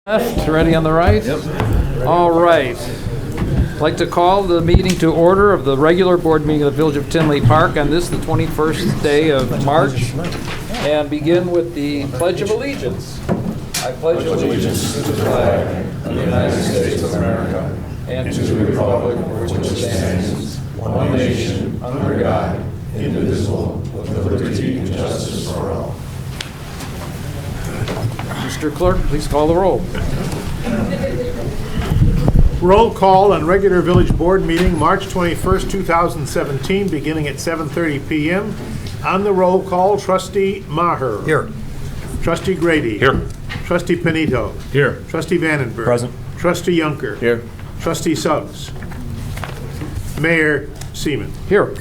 Left, ready on the right? Yep. All right. I'd like to call the meeting to order of the regular board meeting of the Village of Tinley Park on this, the 21st day of March, and begin with the Pledge of Allegiance. I pledge allegiance to the flag of the United States of America and to the republic for which it stands, one nation, under God, indivisible, with liberty and justice for all. Mr. Clerk, please call the roll. Roll call on regular village board meeting, March 21st, 2017, beginning at 7:30 p.m. On the roll call, Trustee Maher. Here. Trustee Grady. Here. Trustee Panito. Here. Trustee Vandenberg. Present. Trustee Yunker. Here. Trustee Suggs. Mayor Seaman. Here.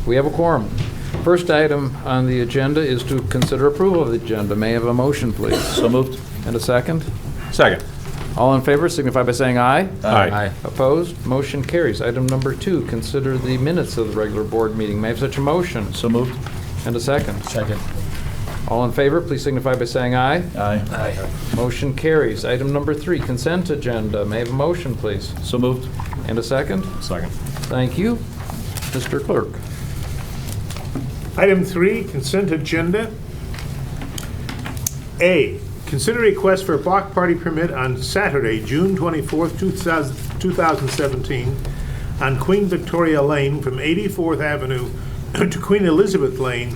We have a quorum. First item on the agenda is to consider approval of the agenda. May I have a motion, please? So moved. And a second? Second. All in favor signify by saying aye. Aye. Opposed? Motion carries. Item number 2, consider the minutes of the regular board meeting. May I have such a motion? So moved. And a second? Second. All in favor, please signify by saying aye. Aye. Motion carries. Item number 3, consent agenda. May I have a motion, please? So moved. And a second? Second. Thank you. Mr. Clerk. Item 3, consent agenda. A, consider request for a block party permit on Saturday, June 24th, 2017, on Queen Victoria Lane from 84th Avenue to Queen Elizabeth Lane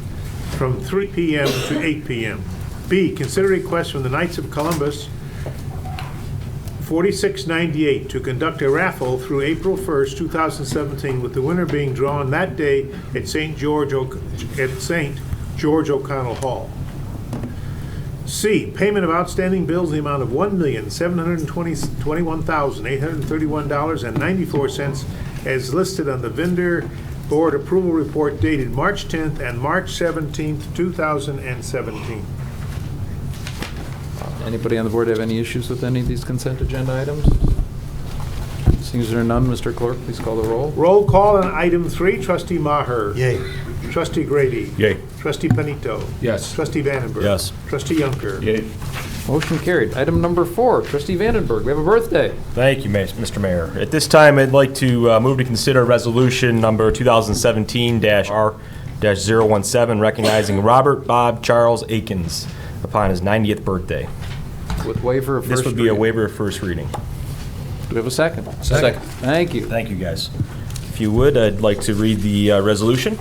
from 3 p.m. to 8 p.m. B, consider request from the Knights of Columbus 4698 to conduct a raffle through April 1st, 2017, with the winner being drawn that day at St. George O'Connell Hall. C, payment of outstanding bills in the amount of $1,721,831.94 as listed on the vendor board approval report dated March 10th and March 17th, 2017. Anybody on the board have any issues with any of these consent agenda items? Seeing as there are none, Mr. Clerk, please call the roll. Roll call on item 3, Trustee Maher. Yay. Trustee Grady. Yay. Trustee Panito. Yes. Trustee Vandenberg. Yes. Trustee Yunker. Yay. Motion carried. Item number 4, Trustee Vandenberg. We have a birthday. Thank you, Mr. Mayor. At this time, I'd like to move to consider resolution number 2017-R-017, recognizing Robert Bob Charles Akins upon his 90th birthday. With waiver of first This would be a reading. waiver of first reading. Do we have a second? Second. Thank you. Thank you, guys. If you would, I'd like to read the resolution.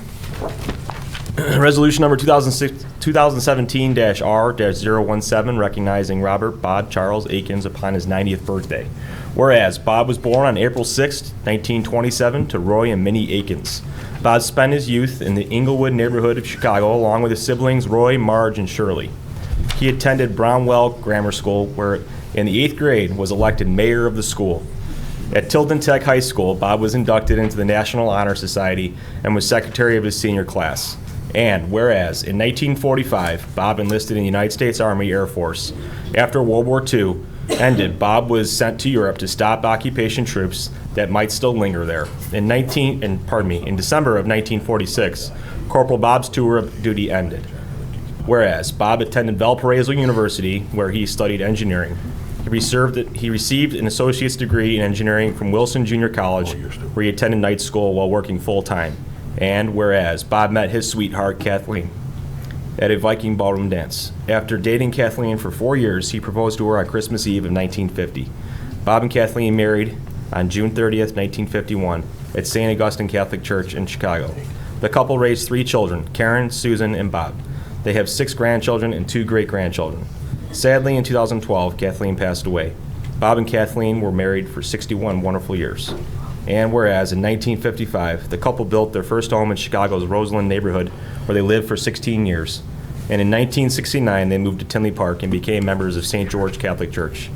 Resolution number 2017-R-017, recognizing Robert Bob Charles Akins upon his 90th birthday. Whereas Bob was born on April 6, 1927, to Roy and Minnie Akins. Bob spent his youth in the Englewood neighborhood of Chicago, along with his siblings Roy, Marge, and Shirley. He attended Brownwell Grammar School, where in the 8th grade was elected mayor of the school. At Tilden Tech High School, Bob was inducted into the National Honor Society and was secretary of his senior class. And whereas in 1945, Bob enlisted in the United States Army Air Force. After World War II ended, Bob was sent to Europe to stop occupation troops that might still linger there. In December of 1946, Corporal Bob's tour of duty ended. Whereas Bob attended Valparaiso University, where he studied engineering. He received an associate's degree in engineering from Wilson Junior College, where he attended night school while working full-time. And whereas Bob met his sweetheart, Kathleen, at a Viking ballroom dance. After dating Kathleen for 4 years, he proposed to her on Christmas Eve of 1950. Bob and Kathleen married on June 30th, 1951, at St. Augustine Catholic Church in Chicago. The couple raised 3 children, Karen, Susan, and Bob. They have 6 grandchildren and 2 great-grandchildren. Sadly, in 2012, Kathleen passed away. Bob and Kathleen were married for 61 wonderful years. And whereas in 1955, the couple built their first home in Chicago's Roseland neighborhood, where they lived for 16 years. And in 1969, they moved to Tinley Park and became members of St. George Catholic Church.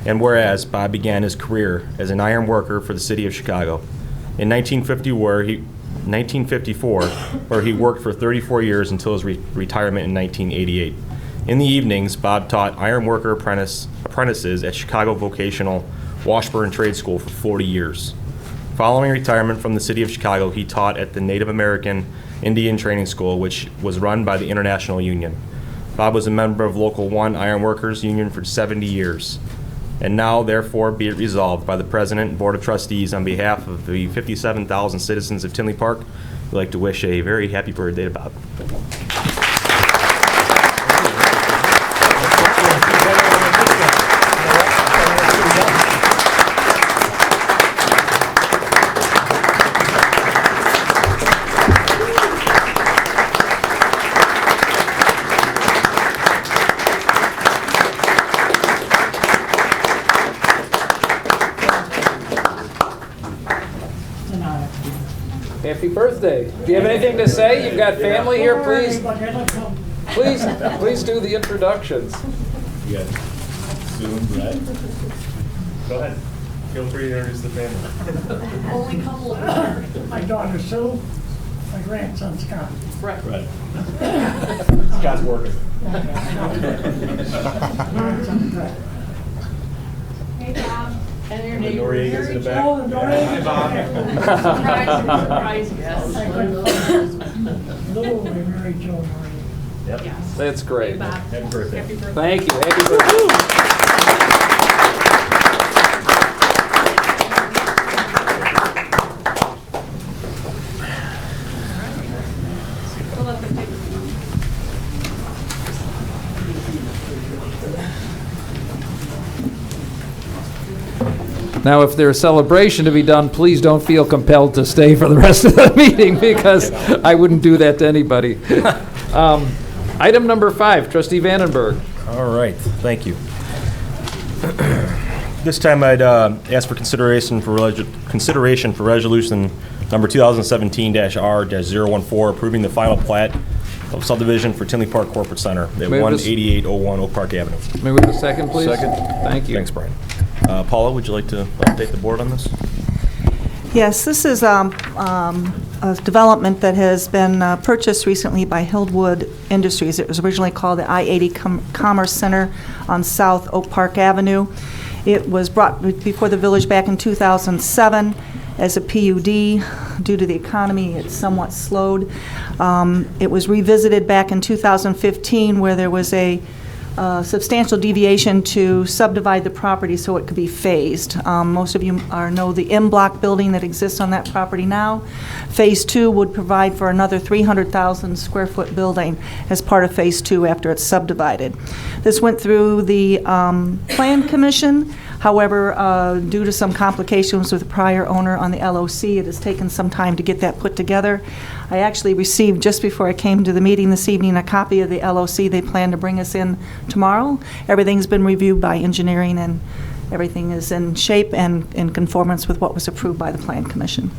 And whereas Bob began his career as an iron worker for the city of Chicago. In 1954, where he worked for 34 years until his retirement in 1988. In the evenings, Bob taught iron worker apprentices at Chicago Vocational Washburn Trade School for 40 years. Following retirement from the city of Chicago, he taught at the Native American Indian Training School, which was run by the International Union. Bob was a member of Local 1 Ironworkers Union for 70 years. And now, therefore, be it resolved by the President and Board of Trustees on behalf of the 57,000 citizens of Tinley Park, we'd like to wish a very happy birthday to Bob. Happy birthday. Do you have anything to say? You've got family here, please. Please do the introductions. You got Sue, Brett. Go ahead. Feel free to introduce the family. Only couple of my daughter Sue, my grandson Scott. Right. Scott's working. Grandson Brett. Hey, Bob. And your The neighbor. Noriega's in the back. Oh, the Noriegas. Surprise, yes. Little, we married Joe Noriega. Yep. Yes. That's great. Hey, Bob. Happy birthday. Happy birthday. Thank you. Happy birthday. We'll let them take it. Now, if there's celebration to be done, please don't feel compelled to stay for the rest of the meeting, because I wouldn't do that to anybody. Item number 5, Trustee Vandenberg. All right, thank you. This time I'd ask for consideration for resolution number 2017-R-014, approving the final plat of subdivision for Tinley Park Corporate Center at May I have this- 18801 Oak Park Avenue. May we have a second, please? Second. Thank you. Thanks, Brian. Paula, would you like to update the board on this? Yes, this is a development that has been purchased recently by Hillwood Industries. It was originally called the I-80 Commerce Center on South Oak Park Avenue. It was brought before the village back in 2007 as a PUD. Due to the economy, it's somewhat slowed. It was revisited back in 2015, where there was a substantial deviation to subdivide the property so it could be phased. Most of you know the M Block building that exists on that property now. Phase 2 would provide for another 300,000 square foot building as part of Phase 2 after it's subdivided. This went through the Plan Commission. However, due to some complications with the prior owner on the LOC, it has taken some time to get that put together. I actually received, just before I came to the meeting this evening, a copy of the LOC. They plan to bring us in tomorrow. Everything's been reviewed by engineering, and everything is in shape and in conformance with what was approved by the Plan Commission.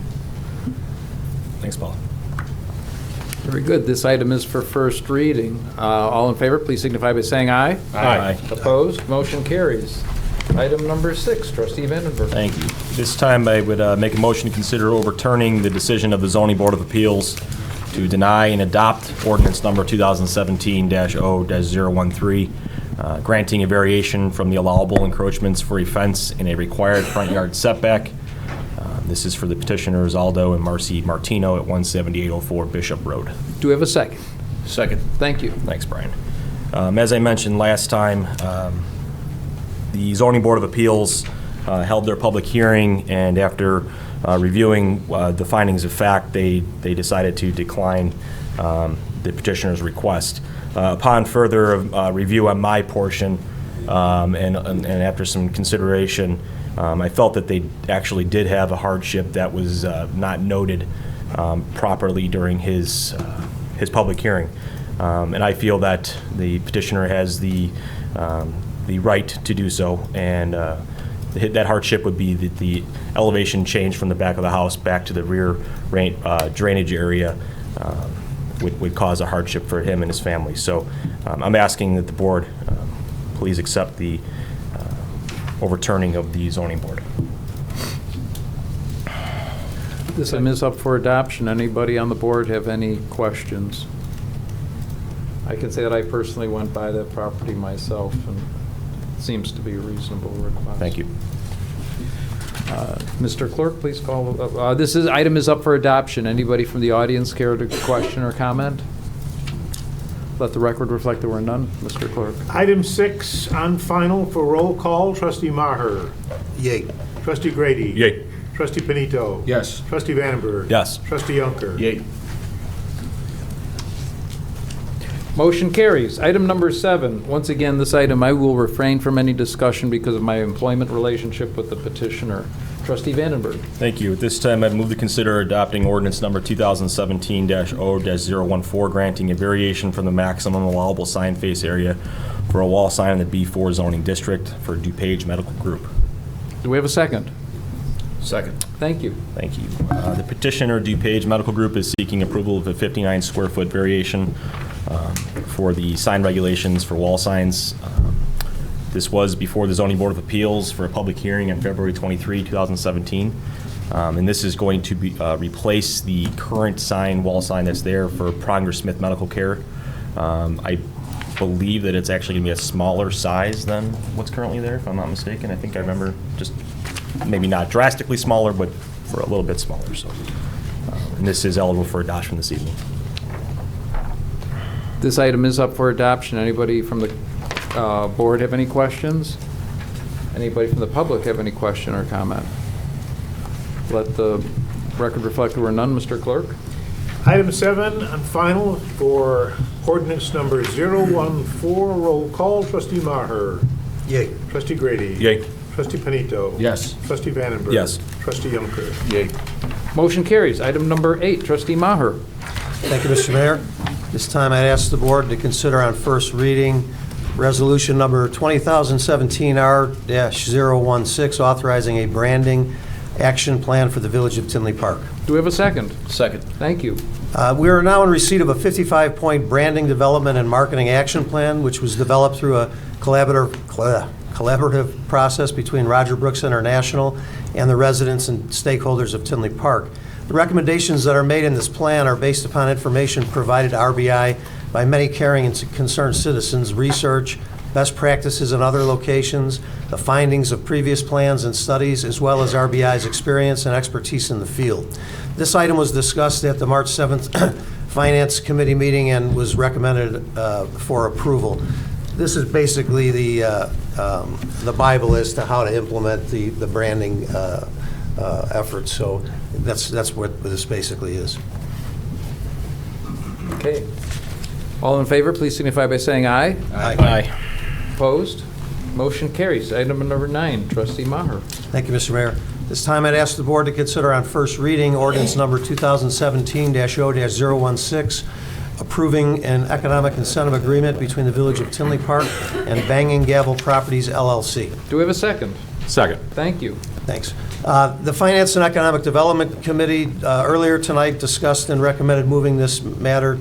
Thanks, Paula. Very good. This item is for first reading. All in favor, please signify by saying aye. Aye. Opposed? Motion carries. Item number 6, Trustee Vandenberg. Thank you. This time I would make a motion to consider overturning the decision of the Zoning Board of Appeals to deny and adopt ordinance number 2017-0-013, granting a variation from the allowable encroachments for a fence in a required front yard setback. This is for the petitioners Aldo and Marcy Martino at 17804 Bishop Road. Do we have a second? Second. Thank you. Thanks, Brian. As I mentioned last time, the Zoning Board of Appeals held their public hearing, and after reviewing the findings of fact, they decided to decline the petitioner's request. Upon further review on my portion, and after some consideration, I felt that they actually did have a hardship that was not noted properly during his public hearing. And I feel that the petitioner has the right to do so, and that hardship would be the elevation change from the back of the house back to the rear drainage area would cause a hardship for him and his family. So I'm asking that the board please accept the overturning of the zoning board. This item is up for adoption. Anybody on the board have any questions? I can say that I personally went by that property myself, and it seems to be a reasonable request. Thank you. Mr. Clerk, please call. Item is up for adoption. Anybody from the audience care to question or comment? Let the record reflect there were none. Mr. Clerk. Item 6 on final for roll call, trustee Maher. Yay. Trustee Grady. Yay. Trustee Panito. Yes. Trustee Vandenberg. Yes. Trustee Yonker. Yay. Motion carries. Item number 7. Once again, this item I will refrain from any discussion because of my employment relationship with the petitioner. Trustee Vandenberg. Thank you. At this time, I'd move to consider adopting ordinance number 2017-0-014, granting a variation from the maximum allowable sign face area for a wall sign in the B4 zoning district for DuPage Medical Group. Do we have a second? Second. Thank you. Thank you. The petitioner, DuPage Medical Group, is seeking approval of a 59 square foot variation for the sign regulations for wall signs. This was before the Zoning Board of Appeals for a public hearing on February 23, 2017. And this is going to be replace the current sign, wall sign that's there for Pronger Smith Medical Care. I believe that it's actually going to be a smaller size than what's currently there, if I'm not mistaken. I think I remember just maybe not drastically smaller, but for a little bit smaller. So, and this is eligible for adoption this evening. This item is up for adoption. Anybody from the board have any questions? Anybody from the public have any question or comment? Let the record reflect there were none. Mr. Clerk. Item 7 on final for ordinance number 014, roll call, trustee Maher. Yay. Trustee Grady. Yay. Trustee Panito. Yes. Trustee Vandenberg. Yes. Trustee Yonker. Yay. Motion carries. Item number 8, trustee Maher. Thank you, Mr. Mayor. This time I'd ask the board to consider on first reading resolution number 2017-R-016, authorizing a branding action plan for the Village of Tinley Park. Do we have a second? Second. Thank you. We are now in receipt of a 55-point branding development and marketing action plan, which was developed through a collaborative process between Roger Brooks International and the residents and stakeholders of Tinley Park. The recommendations that are made in this plan are based upon information provided to RBI by many caring and concerned citizens, research, best practices in other locations, the findings of previous plans and studies, as well as RBI's experience and expertise in the field. This item was discussed at the March 7th Finance Committee meeting and was recommended for approval. This is basically the Bible as to how to implement the branding efforts. So that's what this basically is. Okay. All in favor, please signify by saying aye. Aye. Opposed? Motion carries. Item number 9, trustee Maher. Thank you, Mr. Mayor. This time I'd ask the board to consider on first reading ordinance number 2017-0-016, approving an economic incentive agreement between the Village of Tinley Park and Banging Gavel Properties, LLC. Do we have a second? Second. Thank you. Thanks. The Finance and Economic Development Committee earlier tonight discussed and recommended moving this matter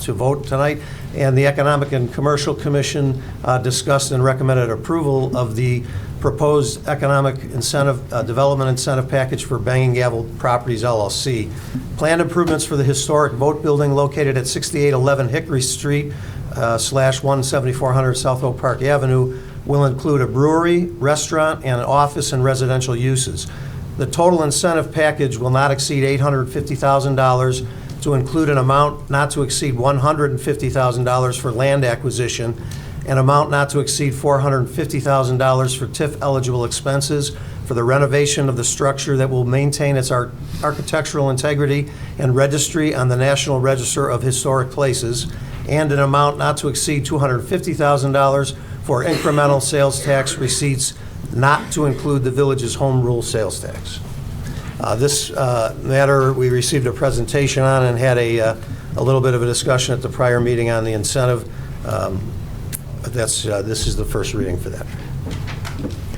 to vote tonight, and the Economic and Commercial Commission discussed and recommended approval of the proposed economic incentive, development incentive package for Banging Gavel Properties, LLC. Planned improvements for the historic boat building located at 6811 Hickory Street / 17400 South Oak Park Avenue will include a brewery, restaurant, and office and residential uses. The total incentive package will not exceed $850,000 to include an amount not to exceed $150,000 for land acquisition, an amount not to exceed $450,000 for TIF-eligible expenses for the renovation of the structure that will maintain its architectural integrity and registry on the National Register of Historic Places, and an amount not to exceed $250,000 for incremental sales tax receipts not to include the village's home rule sales tax. This matter we received a presentation on and had a little bit of a discussion at the prior meeting on the incentive. But this is the first reading for that.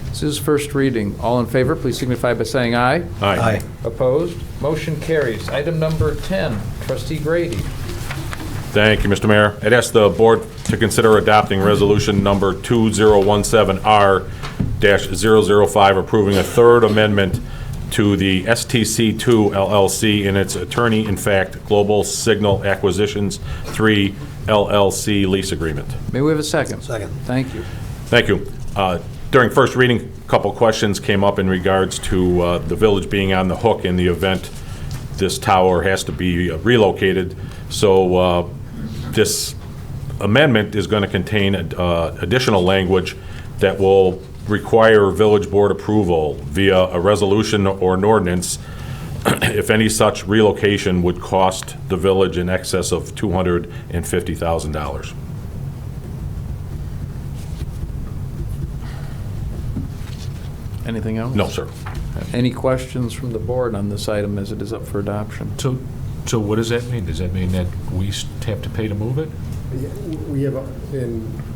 This is first reading. All in favor, please signify by saying aye. Aye. Opposed? Motion carries. Item number 10, trustee Grady. Thank you, Mr. Mayor. I'd ask the board to consider adopting resolution number 2017R-005, approving a third amendment to the STC2 LLC and its attorney-in-fact Global Signal Acquisitions 3 LLC lease agreement. May we have a second? Second. Thank you. Thank you. During first reading, a couple questions came up in regards to the village being on the hook in the event this tower has to be relocated. So this amendment is going to contain additional language that will require village board approval via a resolution or an ordinance if any such relocation would cost the village in excess of $250,000. Anything else? No, sir. Any questions from the board on this item as it is up for adoption? So what does that mean? Does that mean that we have to pay to move it? We have,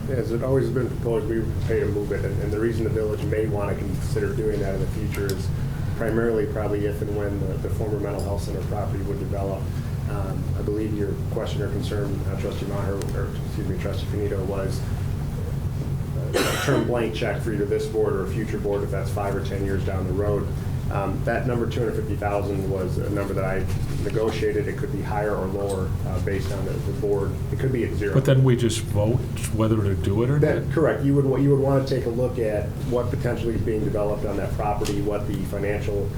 as it always has been proposed, we would pay to move it, and the reason the village may want to consider doing that in the future is primarily probably if and when the former mental health center property would develop. I believe your question or concern, Trustee Maher, or excuse me, Trustee Finito, was a term blank check for either this board or a future board if that's 5 or 10 years down the road. That number, $250,000, was a number that I negotiated. It could be higher or lower based on the board. It could be at zero. But then we just vote whether to do it or not? Correct. You would want to take a look at what potentially is being developed on that property, what the financial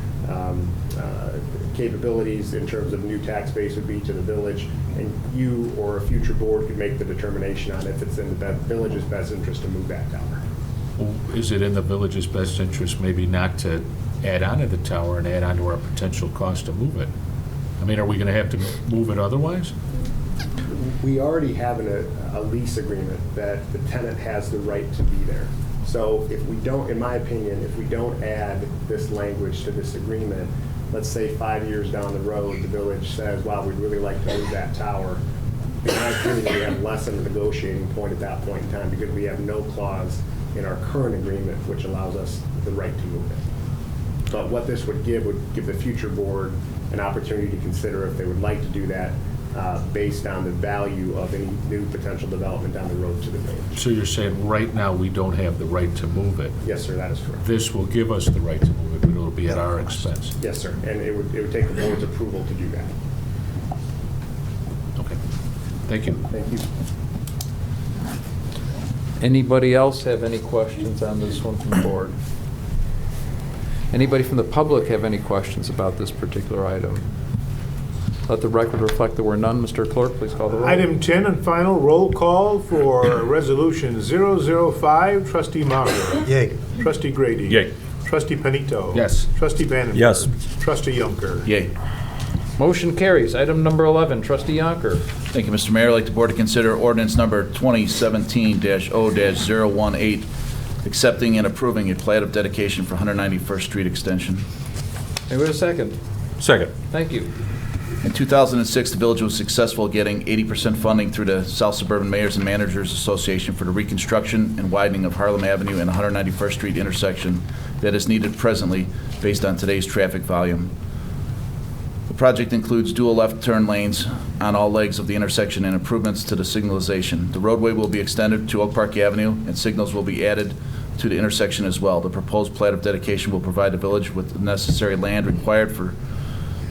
capabilities in terms of new tax base would be to the village, and you or a future board could make the determination on if it's in the village's best interest to move that tower. Is it in the village's best interest maybe not to add on to the tower and add on to our potential cost to move it? I mean, are we going to have to move it otherwise? We already have a lease agreement that the tenant has the right to be there. So if we don't, in my opinion, if we don't add this language to this agreement, let's say 5 years down the road, the village says, wow, we'd really like to move that tower. In my opinion, we have less of a negotiating point at that point in time because we have no clause in our current agreement which allows us the right to move it. But what this would give the future board an opportunity to consider if they would like to do that based on the value of any new potential development down the road to the village. So you're saying right now we don't have the right to move it? Yes, sir, that is correct. This will give us the right to move it, but it'll be at our expense? Yes, sir, and it would take the board's approval to do that. Okay. Thank you. Thank you. Anybody else have any questions on this one from the board? Anybody from the public have any questions about this particular item? Let the record reflect there were none. Mr. Clerk, please call the roll. Item 10 and final, roll call for Resolution 005, Trustee Maher. Yay. Trustee Grady. Yay. Trustee Panito. Yes. Trustee Vandenberg. Yes. Trustee Yunker. Yay. Motion carries. Item number 11, Trustee Yonker. Thank you, Mr. Mayor. I'd like the board to consider ordinance number 2017-0-018, accepting and approving a plat of dedication for 191st Street Extension. May we have a second? Second. Thank you. In 2006, the village was successful getting 80% funding through the South Suburban Mayors and Managers Association for the reconstruction and widening of Harlem Avenue and 191st Street intersection that is needed presently based on today's traffic volume. The project includes dual left turn lanes on all legs of the intersection and improvements to the signalization. The roadway will be extended to Oak Park Avenue and signals will be added to the intersection as well. The proposed plat of dedication will provide the village with the necessary land required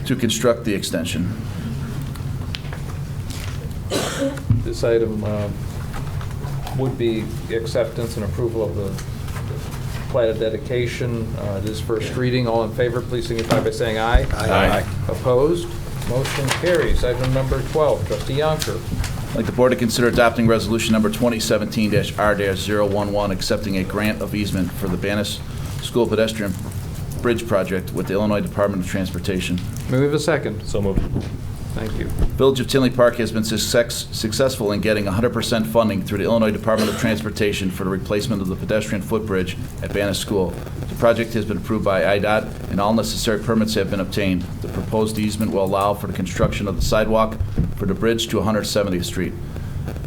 to construct the extension. This item would be acceptance and approval of the plat of dedication. It is first reading. All in favor, please signify by saying aye. Aye. Opposed? Motion carries. Item number 12, Trustee Yonker. I'd like the board to consider adopting resolution number 2017-R-011, accepting a grant of easement for the Bannis School Pedestrian Bridge Project with the Illinois Department of Transportation. May we have a second? So moved. Thank you. Village of Tinley Park has been successful in getting 100% funding through the Illinois Department of Transportation for the replacement of the pedestrian footbridge at Bannis School. The project has been approved by IDOT and all necessary permits have been obtained. The proposed easement will allow for the construction of the sidewalk for the bridge to 170th Street.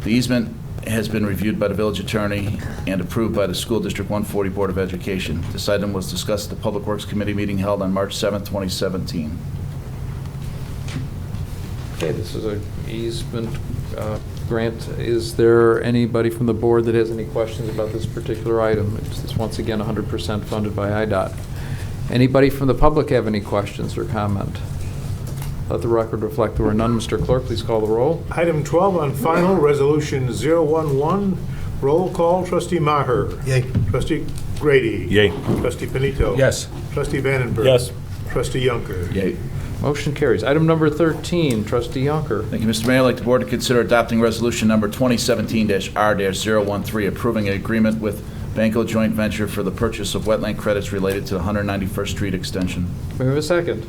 The easement has been reviewed by the village attorney and approved by the School District 140 Board of Education. This item was discussed at the Public Works Committee meeting held on March 7, 2017. Okay, this is an easement grant. Is there anybody from the board that has any questions about this particular item? It's once again 100% funded by IDOT. Anybody from the public have any questions or comment? Let the record reflect there were none. Mr. Clerk, please call the roll. Item 12 on final, Resolution 011, roll call, Trustee Maher. Yay. Trustee Grady. Yay. Trustee Panito. Yes. Trustee Vandenberg. Yes. Trustee Yunker. Yay. Motion carries. Item number 13, Trustee Yonker. Thank you, Mr. Mayor. I'd like the board to consider adopting resolution number 2017-R-013, approving an agreement with Banco Joint Venture for the purchase of wetland credits related to the 191st Street extension. May we have a second?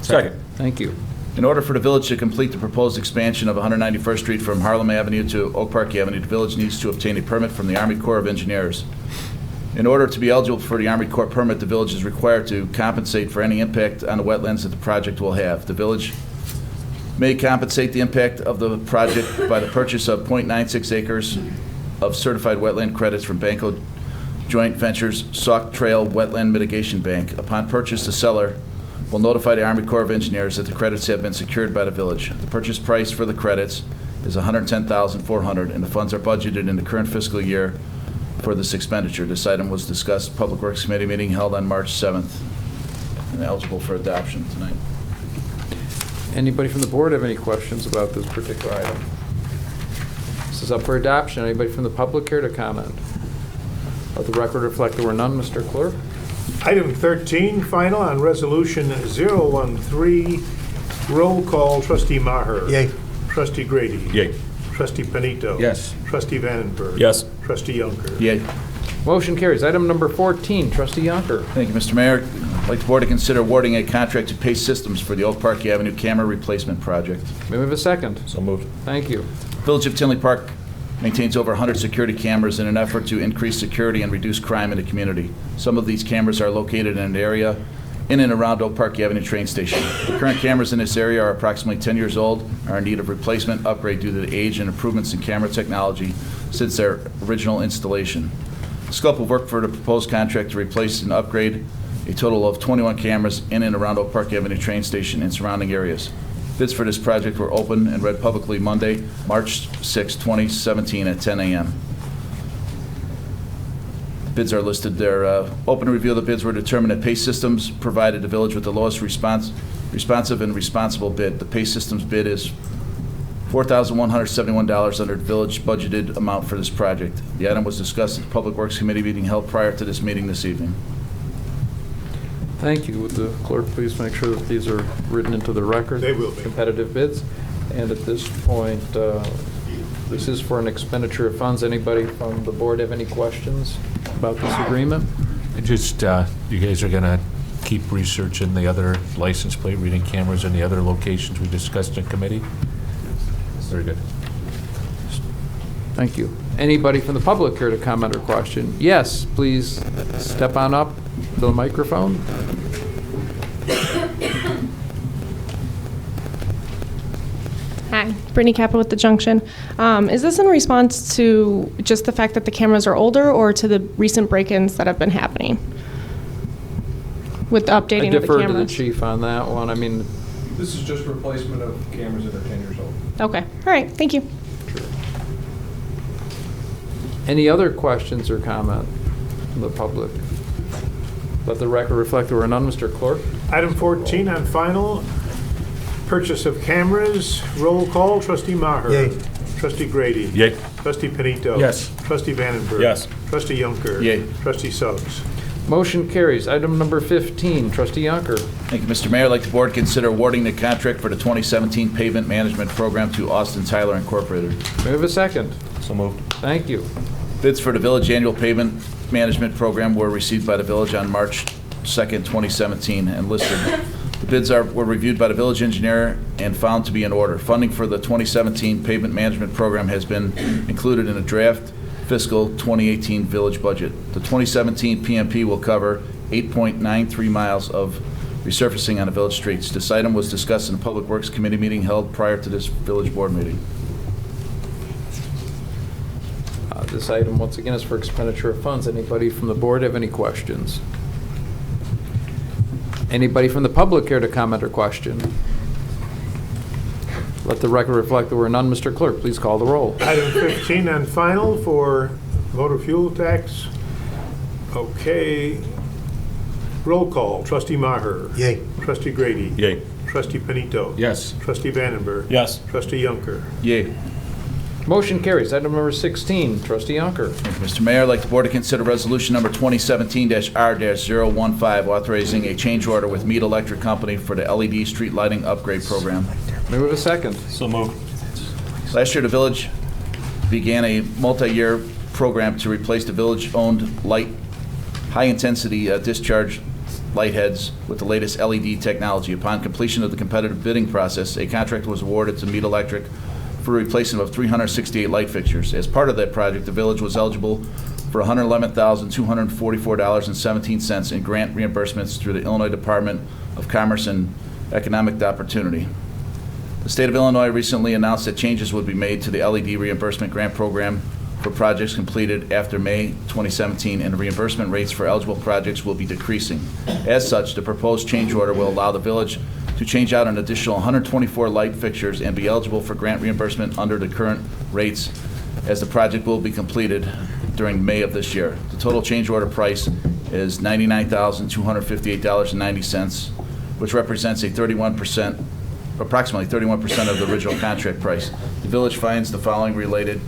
Second. Thank you. In order for the village to complete the proposed expansion of 191st Street from Harlem Avenue to Oak Park Avenue, the village needs to obtain a permit from the Army Corps of Engineers. In order to be eligible for the Army Corps permit, the village is required to compensate for any impact on the wetlands that the project will have. The village may compensate the impact of the project by the purchase of .96 acres of certified wetland credits from Banco Joint Ventures Sauk Trail Wetland Mitigation Bank. Upon purchase, the seller will notify the Army Corps of Engineers that the credits have been secured by the village. The purchase price for the credits is $110,400, and the funds are budgeted in the current fiscal year for this expenditure. This item was discussed at Public Works Committee meeting held on March 7th and eligible for adoption tonight. Anybody from the board have any questions about this particular item? This is up for adoption. Anybody from the public care to comment? Let the record reflect there were none. Mr. Clerk? Item 13, final on Resolution 013. Roll call, Trustee Maher. Yay. Trustee Grady. Yay. Trustee Panito. Yes. Trustee Vandenberg. Yes. Trustee Yonker. Yay. Motion carries. Item number 14, Trustee Yonker. Thank you, Mr. Mayor. I'd like the board to consider awarding a contract to Pace Systems for the Oak Park Avenue camera replacement project. May we have a second? So moved. Thank you. Village of Tinley Park maintains over 100 security cameras in an effort to increase security and reduce crime in the community. Some of these cameras are located in an area in and around Oak Park Avenue train station. The current cameras in this area are approximately 10 years old, are in need of replacement upgrade due to the age and improvements in camera technology since their original installation. The scope of work for the proposed contract to replace and upgrade a total of 21 cameras in and around Oak Park Avenue train station and surrounding areas. Bids for this project were open and read publicly Monday, March 6, 2017 at 10 a.m. Bids are listed there. Open review of the bids were determined that Pace Systems provided the village with the lowest responsive and responsible bid. The Pace Systems bid is $4,171 under the village budgeted amount for this project. The item was discussed at the Public Works Committee meeting held prior to this meeting this evening. Thank you. Would the clerk please make sure that these are written into the record? They will be. Competitive bids. And at this point, this is for an expenditure of funds. Anybody from the board have any questions about this agreement? Just, you guys are going to keep researching the other license plate reading cameras in the other locations we discussed in committee? Very good. Thank you. Anybody from the public here to comment or question? Yes, please step on up to the microphone. Hi, Brittany Kappa with the Junction. Is this in response to just the fact that the cameras are older or to the recent break-ins that have been happening with the updating I of the defer to the cameras? chief on that one. I mean, This is just replacement of cameras that are 10 years old. Okay, all right, thank you. any other questions or comment from the public? Let the record reflect there were none. Mr. Clerk? Item 14 on final, purchase of cameras. Roll call, Trustee Maher. Yay. Trustee Grady. Yay. Trustee Panito. Yes. Trustee Vandenberg. Yes. Trustee Yonker. Yay. Trustee Suggs. Motion carries. Item number 15, Trustee Yonker. Thank you, Mr. Mayor. I'd like the board to consider awarding the contract for the 2017 pavement management program to Austin Tyler Incorporated. May we have a second? So moved. Thank you. Bids for the village annual pavement management program were received by the village on March 2nd, 2017, and listed. The bids were reviewed by the village engineer and found to be in order. Funding for the 2017 pavement management program has been included in a draft fiscal 2018 village budget. The 2017 PMP will cover 8.93 miles of resurfacing on the village streets. This item was discussed in the Public Works Committee meeting held prior to this village board meeting. This item, once again, is for expenditure of funds. Anybody from the board have any questions? Anybody from the public care to comment or question? Let the record reflect there were none. Mr. Clerk, please call the roll. Item 15 on final for motor fuel tax. Okay. Roll call, Trustee Maher. Yay. Trustee Grady. Yay. Trustee Panito. Yes. Trustee Vandenberg. Yes. Trustee Yonker. Yay. Motion carries. Item number 16, Trustee Yonker. Mr. Mayor, I'd like the board to consider resolution number 2017-R-015, authorizing a change order with Mead Electric Company for the LED street lighting upgrade program. May we have a second? So moved. Last year, the village began a multi-year program to replace the village-owned high-intensity discharge light heads with the latest LED technology. Upon completion of the competitive bidding process, a contract was awarded to Mead Electric for replacement of 368 light fixtures. As part of that project, the village was eligible for $111,244.17 in grant reimbursements through the Illinois Department of Commerce and Economic Opportunity. The state of Illinois recently announced that changes would be made to the LED reimbursement grant program for projects completed after May 2017, and the reimbursement rates for eligible projects will be decreasing. As such, the proposed change order will allow the village to change out an additional 124 light fixtures and be eligible for grant reimbursement under the current rates, as the project will be completed during May of this year. The total change order price is $99,258.90, which represents approximately 31% of the original contract price. The village finds the following related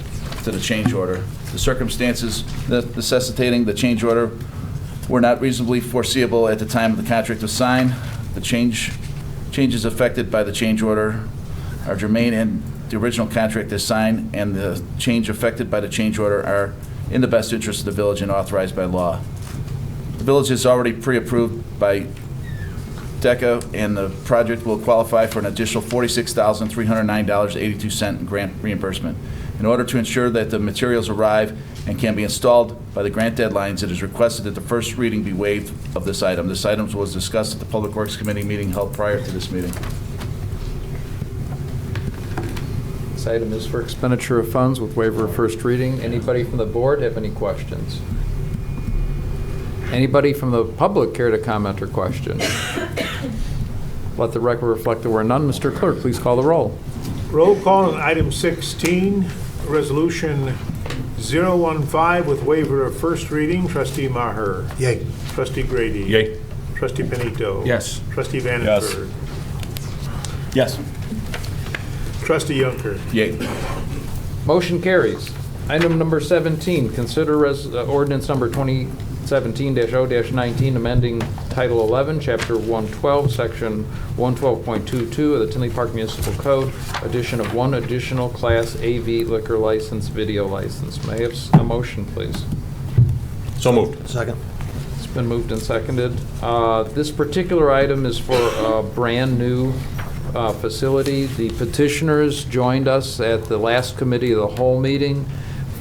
to the change order. The circumstances necessitating the change order were not reasonably foreseeable at the time of the contract was signed. The changes affected by the change order are germane and the original contract is signed, and the change affected by the change order are in the best interest of the village and authorized by law. The village is already pre-approved by DECA, and the project will qualify for an additional $46,309.82 in grant reimbursement. In order to ensure that the materials arrive and can be installed by the grant deadlines, it is requested that the first reading be waived of this item. This item was discussed at the Public Works Committee meeting held prior to this meeting. This item is for expenditure of funds with waiver of first reading. Anybody from the board have any questions? Anybody from the public care to comment or question? Let the record reflect there were none. Mr. Clerk, please call the roll. Roll call on item 16, resolution 015 with waiver of first reading. Trustee Maher. Yay. Trustee Grady. Yay. Trustee Benito. Yes. Trustee Yes. Vandenberg. Yes. Trustee Yonker. Yay. Motion carries. Item number 17, consider ordinance number 2017-0-19, amending Title 11, Chapter 112, Section 112.22 of the Tinley Park Municipal Code, addition of one additional Class AV liquor license, video license. May I have a motion, please? So moved. Second. It's been moved and seconded. This particular item is for a brand-new facility. The petitioners joined us at the last committee of the whole meeting.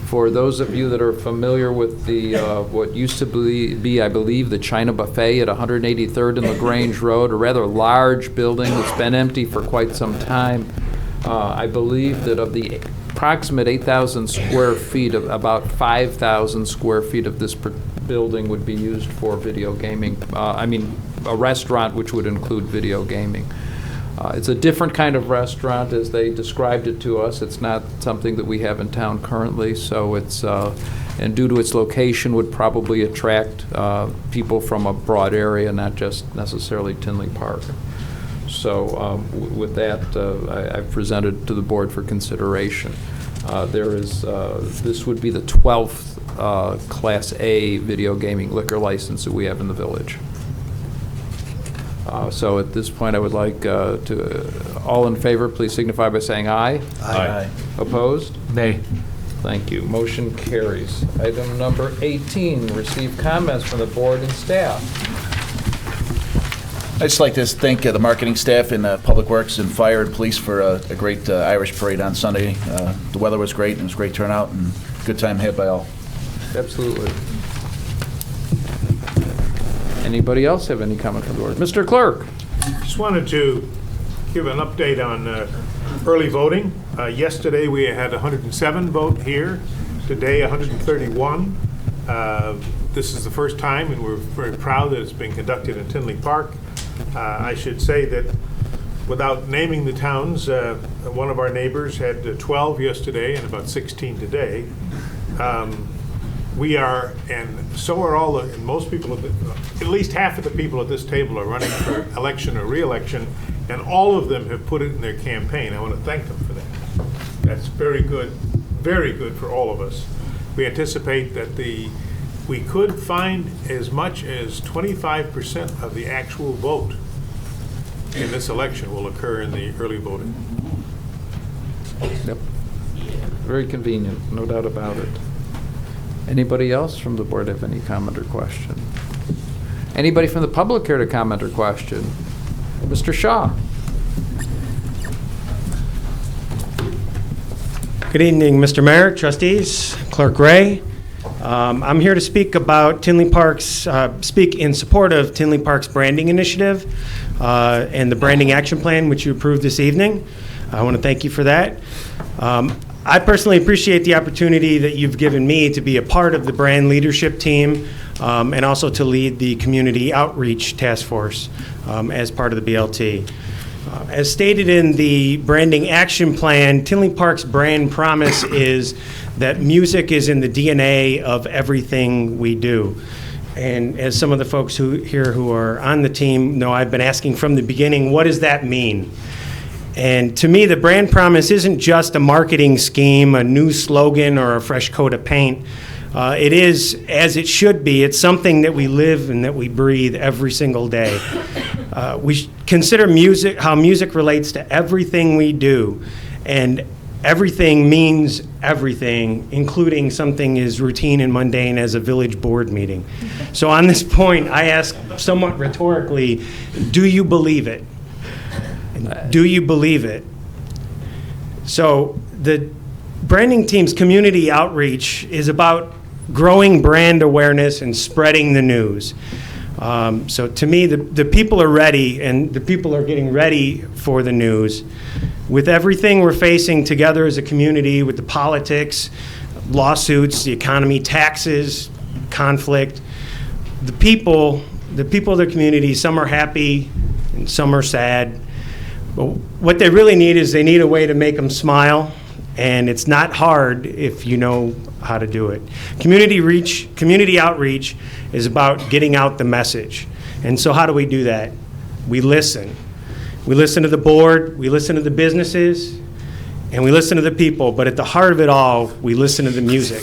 For those of you that are familiar with the what used to be, I believe, the China Buffet at 183rd and LaGrange Road, a rather large building that's been empty for quite some time. I believe that of the approximate 8,000 square feet, about 5,000 square feet of this building would be used for video gaming. I mean, a restaurant which would include video gaming. It's a different kind of restaurant as they described it to us. It's not something that we have in town currently, so it's, and due to its location, would probably attract people from a broad area, not just necessarily Tinley Park. So with that, I've presented to the board for consideration. This would be the 12th Class A video gaming liquor license that we have in the village. So at this point, I would like all in favor, please signify by saying aye. Aye. Opposed? Nay. Thank you. Motion carries. Item number 18, receive comments from the board and staff. I'd just like to thank the marketing staff in Public Works and Fire and Police for a great Irish parade on Sunday. The weather was great, and it was a great turnout, and good time had by all. Absolutely. Anybody else have any comment from the board? Mr. Clerk. Just wanted to give an update on early voting. Yesterday we had 107 vote here. Today 131. This is the first time, and we're very proud that it's being conducted in Tinley Park. I should say that without naming the towns, one of our neighbors had 12 yesterday and about 16 today. We are, and so are all, and most people, at least half of the people at this table are running for election or re-election, and all of them have put it in their campaign. I want to thank them for that. That's very good very good for all of us. We anticipate that we could find as much as 25% of the actual vote in this election will occur in the early voting. Yep. Very convenient, no doubt about it. Anybody else from the board have any comment or question? Anybody from the public care to comment or question? Mr. Shaw. Good evening, Mr. Mayor, trustees, Clerk Ray. I'm here to speak about Tinley Park's, speak in support of Tinley Park's branding initiative and the branding action plan, which you approved this evening. I want to thank you for that. I personally appreciate the opportunity that you've given me to be a part of the brand leadership team and also to lead the community outreach task force as part of the BLT. As stated in the branding action plan, Tinley Park's brand promise is that music is in the DNA of everything we do. And as some of the folks here who are on the team know, I've been asking from the beginning, what does that mean? And to me, the brand promise isn't just a marketing scheme, a new slogan, or a fresh coat of paint. It is, as it should be, it's something that we live and that we breathe every single day. We consider music, how music relates to everything we do. And everything means everything, including something as routine and mundane as a village board meeting. So on this point, I ask somewhat rhetorically, do you believe it? Do you believe it? So the branding team's community outreach is about growing brand awareness and spreading the news. So to me, the people are ready, and the people are getting ready for the news. With everything we're facing together as a community, with the politics, lawsuits, the economy, taxes, conflict, the people of the community, some are happy and some are sad. But what they really need is they need a way to make them smile, and it's not hard if you know how to do it. Community outreach is about getting out the message. And so how do we do that? We listen. We listen to the board, we listen to the businesses, and we listen to the people. But at the heart of it all, we listen to the music.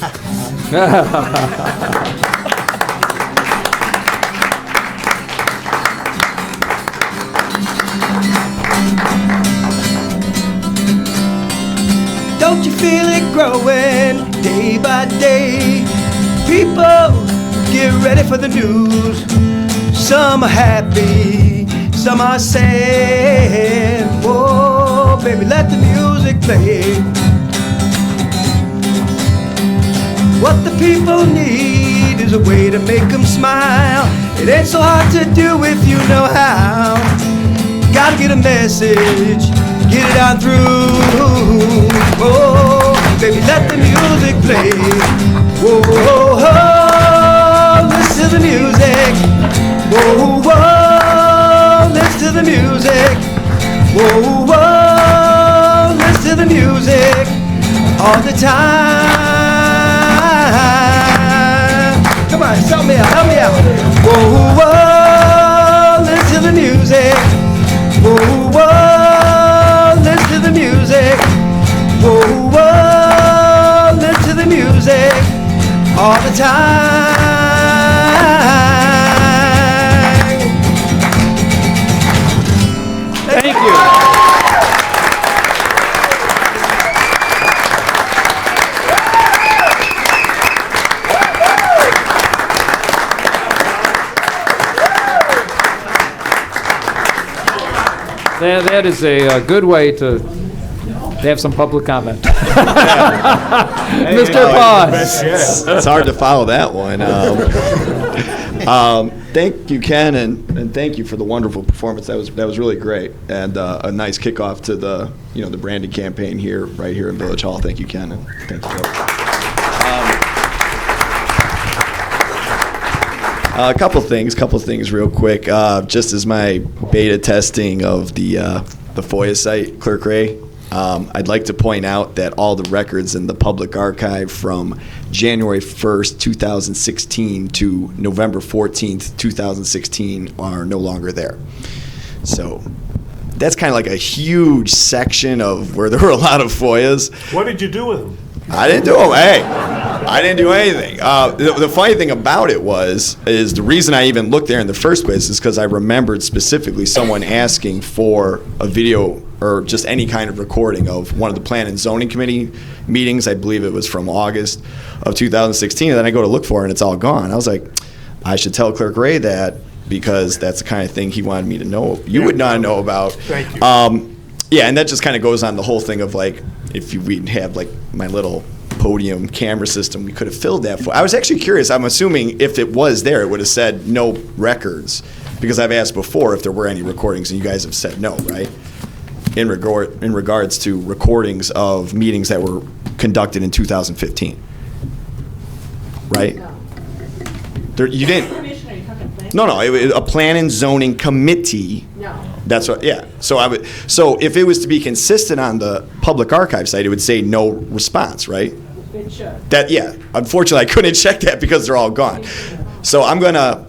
Don't you feel it growing day by day? People, get ready for the news. Some are happy, some are sad. Oh, baby, let the music play. What the people need is a way to make them smile. It ain't so hard to do if you know how. Gotta get a message, get it on through. Oh, baby, let the music play. Whoa, whoa, whoa, listen to the music. Whoa, whoa, listen to the music. Whoa, whoa, listen to the music all the time. Come on, help me out, help me out. Whoa, whoa, listen to the music. Whoa, whoa, listen to the music. Whoa, whoa, listen to the music all the time. Thank you. That is a good way to have some public comment. Mr. Paz. It's hard to follow that one. Thank you, Ken, and thank you for the wonderful performance. That was really great, and a nice kickoff to the the branding campaign here, right here in Village Hall. Thank you, Ken, and thank you, folks. A couple things real quick. Just as my beta testing of the FOIA site, Clerk Ray, I'd like to point out that all the records in the public archive from January 1st, 2016 to November 14th, 2016 are no longer there. So that's kind of like a huge section of where there were a lot of FOIAs. What did you do with them? I didn't do them. Hey, I didn't do anything. The funny thing about it is the reason I even looked there in the first place is because I remembered specifically someone asking for a video or just any kind of recording of one of the Plan and Zoning Committee meetings. I believe it was from August of 2016. And then I go to look for it, and it's all gone. I was like, I should tell Clerk Ray that because that's the kind of thing he wanted me to know. You would not know about. Thank you. Yeah, and that just kind of goes on the whole thing of like, if we'd have like my little podium camera system, we could have filled that. I was actually curious. I'm assuming if it was there, it would have said no records, because I've asked before if there were any recordings, and you guys have said no, right? In regards to recordings of meetings that were conducted in 2015, right? You didn't. Commission, are you talking plan? No, a Plan and Zoning Committee. No. That's what, yeah. So if it was to be consistent on the public archive site, it would say no response, right? It should. Yeah. Unfortunately, I couldn't check that because they're all gone. So I'm gonna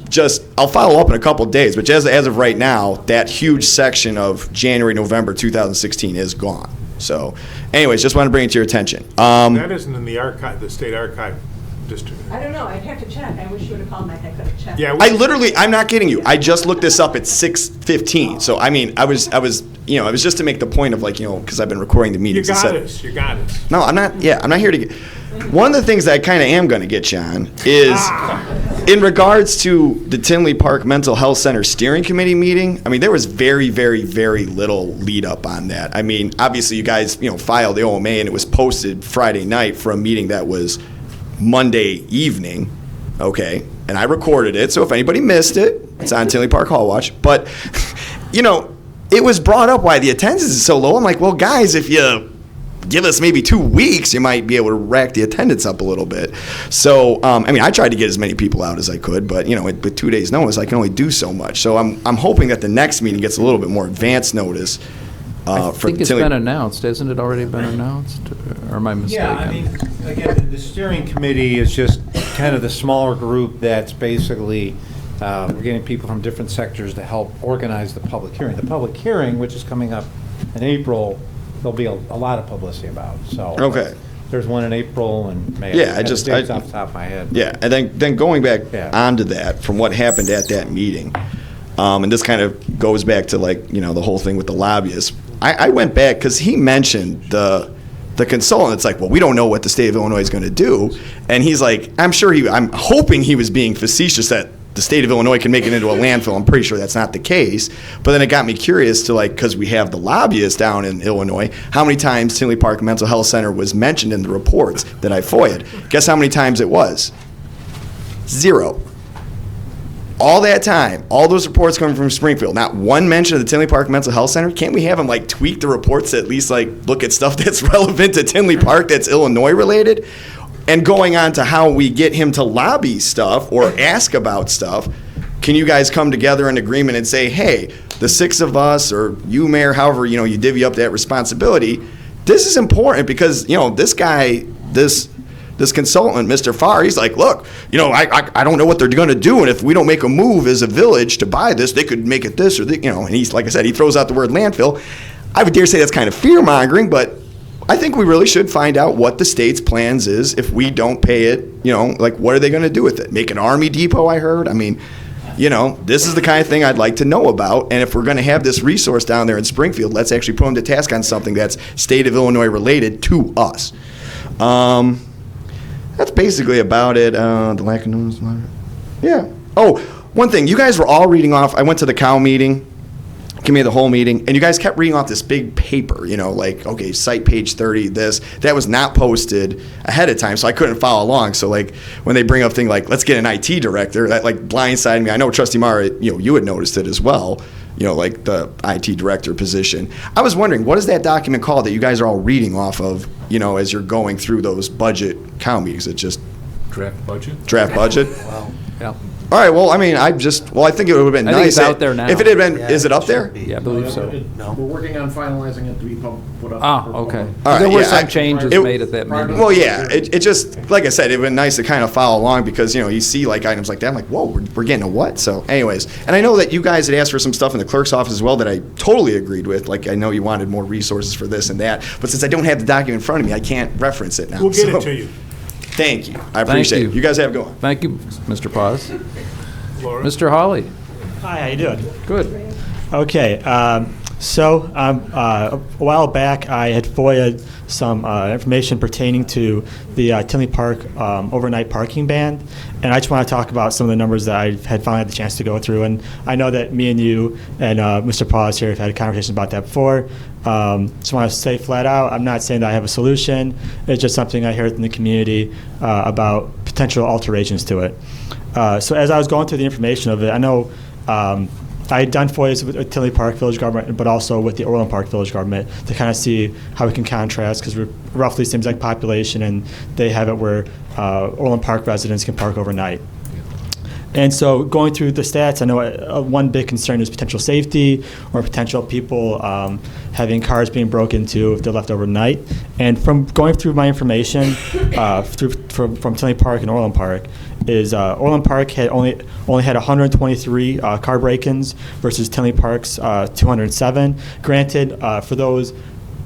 I'll follow up in a couple of days, but as of right now, that huge section of January, November 2016 is gone. So anyways, just want to bring it to your attention. That isn't in the archive, the state archive district. I don't know, I'd have to check. I wish you would have called Mike, I could have checked. Yeah, I'm not kidding you. I just looked this up at 6:15. So I mean, I was, it was just to make the point of like, because I've been recording the You meetings. got us. You got us. No, I'm not. Yeah, I'm not here to get. One of the things that I kind of am going to get you on is in regards to the Tinley Park Mental Health Center Steering Committee meeting. I mean, there was very, very, very little lead up on that. I mean, obviously, you guys, filed the OMA and it was posted Friday night for a meeting that was Monday evening. Okay, and I recorded it. So if anybody missed it, it's on Tinley Park Hall Watch. But it was brought up why the attendance is so low. I'm like, well, guys, if you give us maybe 2 weeks, you might be able to rack the attendance up a little bit. So, I tried to get as many people out as I could, but, with 2 days' notice, I can only do so much. So I'm hoping that the next meeting gets a little bit more advance notice. I think it's been announced. Hasn't it already been announced? Or am I mistaken? Yeah, I mean, again, the steering committee is just kind of the smaller group that's basically, we're getting people from different sectors to help organize the public hearing. The public hearing, which is coming up in April, there'll be a lot of publicity about. So okay. There's one in April and May. Yeah, I just dates off the top of my head. Yeah, and then going back onto that, from what happened at that meeting, and this kind of goes back to the whole thing with the lobbyists. I went back because he mentioned the consultant. It's like, well, we don't know what the state of Illinois is going to do, and he's like, I'm hoping he was being facetious that the state of Illinois can make it into a landfill. I'm pretty sure that's not the case. But then it got me curious to because we have the lobbyists down in Illinois, how many times Tinley Park Mental Health Center was mentioned in the reports that I FOIA'd? Guess how many times it was? 0. All that time, all those reports coming from Springfield, not one mention of the Tinley Park Mental Health Center. Can't we have them tweak the reports to at least look at stuff that's relevant to Tinley Park that's Illinois related? And going on to how we get him to lobby stuff or ask about stuff, can you guys come together in agreement and say, hey, the 6 of us or you, Mayor, however, you divvy up that responsibility, this is important because, this guy, this consultant, Mr. Farr, he's like, look, I don't know what they're going to do, and if we don't make a move as a village to buy this, they could make it this or and he's, like I said, he throws out the word landfill. I would dare say that's kind of fear-mongering, but I think we really should find out what the state's plans is if we don't pay it, what are they going to do with it? Make an army depot, I heard? I mean, this is the kind of thing I'd like to know about, and if we're going to have this resource down there in Springfield, let's actually put them to task on something that's state of Illinois related to us. That's basically about it. The lack of notice. Yeah. Oh, one thing. You guys were all reading off. I went to the cow meeting. Give me the whole meeting. And you guys kept reading off this big paper, okay, site page 30, this. That was not posted ahead of time, so I couldn't follow along. So, when they bring up thing let's get an IT director, that, blindsided me. I know, Trustee Mara, you had noticed it as well, the IT director position. I was wondering, what is that document called that you guys are all reading off of, as you're going through those budget cow meetings? It just... Draft budget? Draft budget? Wow. Yeah. All right, well, I mean, I think it would have been I nice. think it's out there now. If it had been, Yeah, is it up it there? should be. Yeah, I believe so. We're working on finalizing it to be put up. Ah, for okay. public. All right, There were yeah, some changes made at that meeting. Well, yeah, it just, like I said, it would have been nice to kind of follow along because, you see like items like that, I'm like, whoa, we're getting a what? So anyways, and I know that you guys had asked for some stuff in the clerk's office as well that I totally agreed with. Like, I know you wanted more resources for this and that, but since I don't have the document in front of me, I can't reference it now. We'll get So, it to you. Thank you. I appreciate it. You guys have a good one. Thank you, Mr. Paz. Laura? Mr. Hawley? Hi, how you doing? Good. Okay, so a while back I had FOIA'd some information pertaining to the Tinley Park overnight parking ban, and I just want to talk about some of the numbers that I had finally had the chance to go through. And I know that me and you and Mr. Paws here have had a conversation about that before. Just want to say flat out, I'm not saying that I have a solution. It's just something I heard in the community about potential alterations to it. So as I was going through the information of it, I know I had done FOIAs with Tinley Park Village Government, but also with the Orland Park Village Government to kind of see how we can contrast, because we're roughly same exact population, and they have it where Orland Park residents can park overnight. And so going through the stats, I know one big concern is potential safety or potential people having cars being broken into if they're left overnight. And from going through my information from Tinley Park and Orland Park, is Orland Park had only had 123 car break-ins versus Tinley Park's 207. Granted, for those,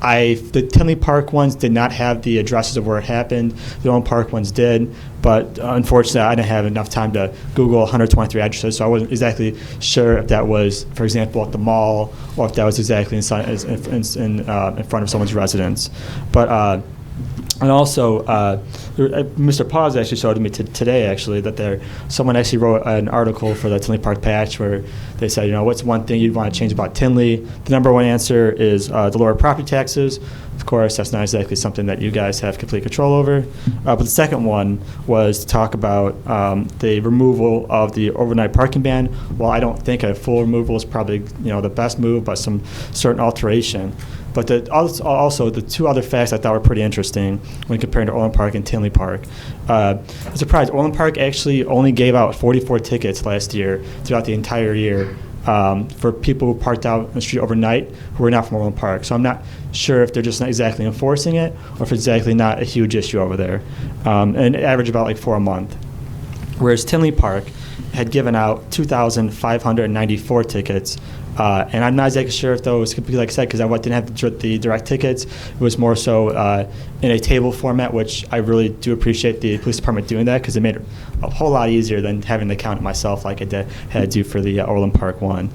the Tinley Park ones did not have the addresses of where it happened. The Orland Park ones did, but unfortunately, I didn't have enough time to Google 123 addresses, so I wasn't exactly sure if that was, for example, at the mall, or if that was exactly in front of someone's residence. But and also, Mr. Paws actually showed me today, actually, that someone actually wrote an article for the Tinley Park Patch where they said, what's one thing you'd want to change about Tinley? The number one answer is the lower property taxes. Of course, that's not exactly something that you guys have complete control over. But the second one was to talk about the removal of the overnight parking ban. While I don't think a full removal is probably the best move, but some certain alteration. But also the two other facts I thought were pretty interesting when comparing to Orland Park and Tinley Park. I'm surprised Orland Park actually only gave out 44 tickets last year throughout the entire year for people who parked out on the street overnight who were not from Orland Park. So I'm not sure if they're just not exactly enforcing it or if it's exactly not a huge issue over there. And it averaged about like 4 a month. Whereas Tinley Park had given out 2,594 tickets. And I'm not exactly sure if those could be, like I said, because I didn't have the direct tickets. It was more so in a table format, which I really do appreciate the police department doing that, because it made it a whole lot easier than having to count it myself like I had to do for the Orland Park one.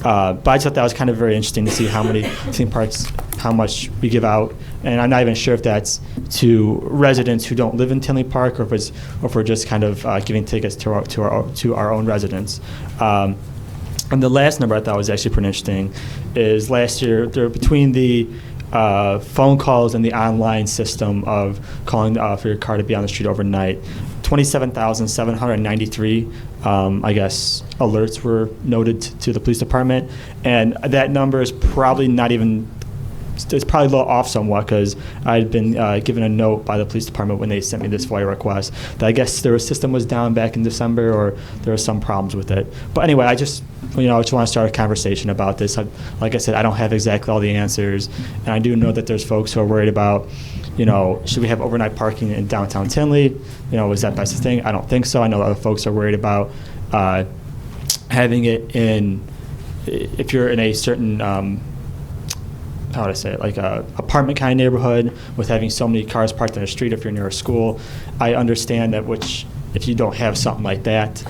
But I just thought that was kind of very interesting to see how many theme parks, how much we give out. And I'm not even sure if that's to residents who don't live in Tinley Park, or if we're just kind of giving tickets to our own residents. And the last number I thought was actually pretty interesting is last year, between the phone calls and the online system of calling for your car to be on the street overnight, 27,793, I guess, alerts were noted to the police department. And that number is probably not even, it's probably a little off somewhat, because I had been given a note by the police department when they sent me this FOIA request that I guess their system was down back in December, or there were some problems with it. But anyway, I just want to start a conversation about this. Like I said, I don't have exactly all the answers, and I do know that there's folks who are worried about, should we have overnight parking in downtown Tinley? Is that best thing? I don't think so. I know other folks are worried about having it if you're in a certain how would I say it, like a apartment kind of neighborhood with having so many cars parked on the street if you're near a school. I understand that, if you don't have something like that,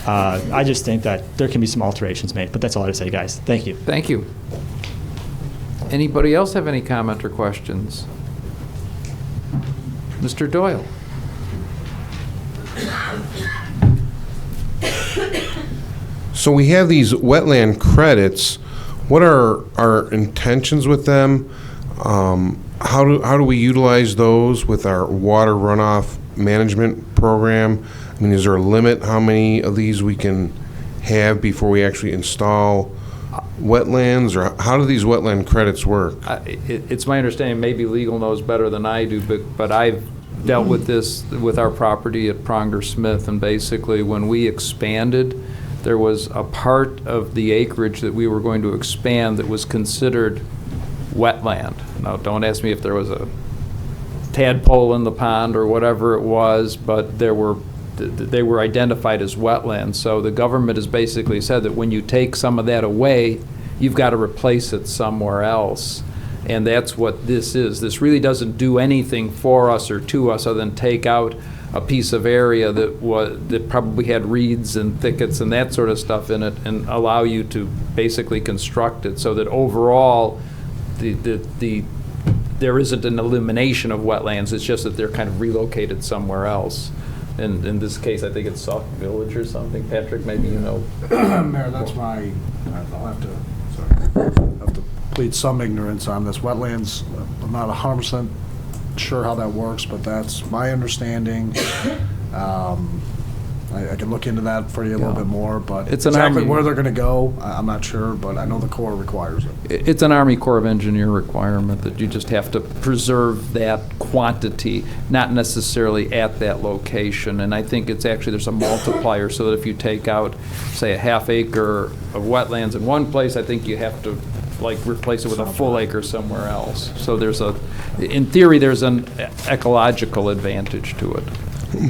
I just think that there can be some alterations made. But that's all I have to say, guys. Thank you. Thank you. Anybody else have any comment or questions? Mr. Doyle. So we have these wetland credits. What are our intentions with them? How do we utilize those with our water runoff management program? I mean, is there a limit how many of these we can have before we actually install wetlands, or how do these wetland credits work? It's my understanding, maybe legal knows better than I do, but I've dealt with this with our property at Pronger Smith, and basically when we expanded, there was a part of the acreage that we were going to expand that was considered wetland. Now, don't ask me if there was a tadpole in the pond or whatever it was, but they were identified as wetlands. So the government has basically said that when you take some of that away, you've got to replace it somewhere else. And that's what this is. This really doesn't do anything for us or to us other than take out a piece of area that probably had reeds and thickets and that sort of stuff in it, and allow you to basically construct it so that overall there isn't an elimination of wetlands. It's just that they're kind of relocated somewhere else. And in this case, I think it's Sauk Village or something. Patrick, maybe you know. Mayor, that's my, I'll have to plead some ignorance on this. Wetlands, I'm not 100% sure how that works, but that's my understanding. I can look into that for you a little bit more, but It's an exactly Army- where they're going to go, I'm not sure, but I know the Corps requires it. It's an Army Corps of Engineer requirement that you just have to preserve that quantity, not necessarily at that location. And I think it's actually, there's a multiplier, so that if you take out, say, a half acre of wetlands in one place, I think you have to like replace it with a full acre somewhere else. So there's in theory, there's an ecological advantage to it.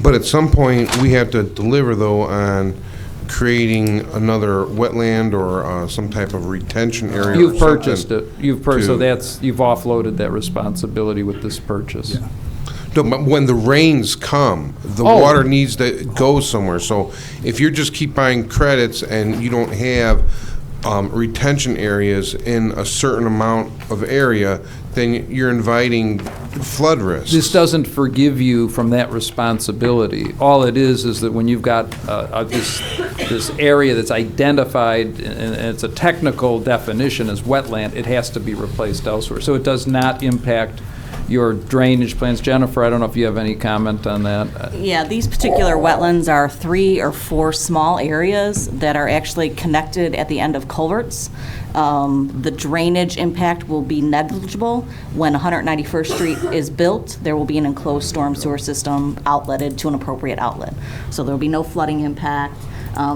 But at some point, we have to deliver, though, on creating another wetland or some type of retention area. You've or purchased it. something You've purchased, so to- you've offloaded that responsibility with this purchase. No, but when the rains come, the Oh. water needs to go somewhere. So if you just keep buying credits and you don't have retention areas in a certain amount of area, then you're inviting flood risk. This doesn't forgive you from that responsibility. All it is that when you've got this area that's identified, and it's a technical definition as wetland, it has to be replaced elsewhere. So it does not impact your drainage plans. Jennifer, I don't know if you have any comment on that. Yeah, these particular wetlands are 3 or 4 small areas that are actually connected at the end of culverts. The drainage impact will be negligible. When 191st Street is built, there will be an enclosed storm sewer system outletted to an appropriate outlet. So there will be no flooding impact.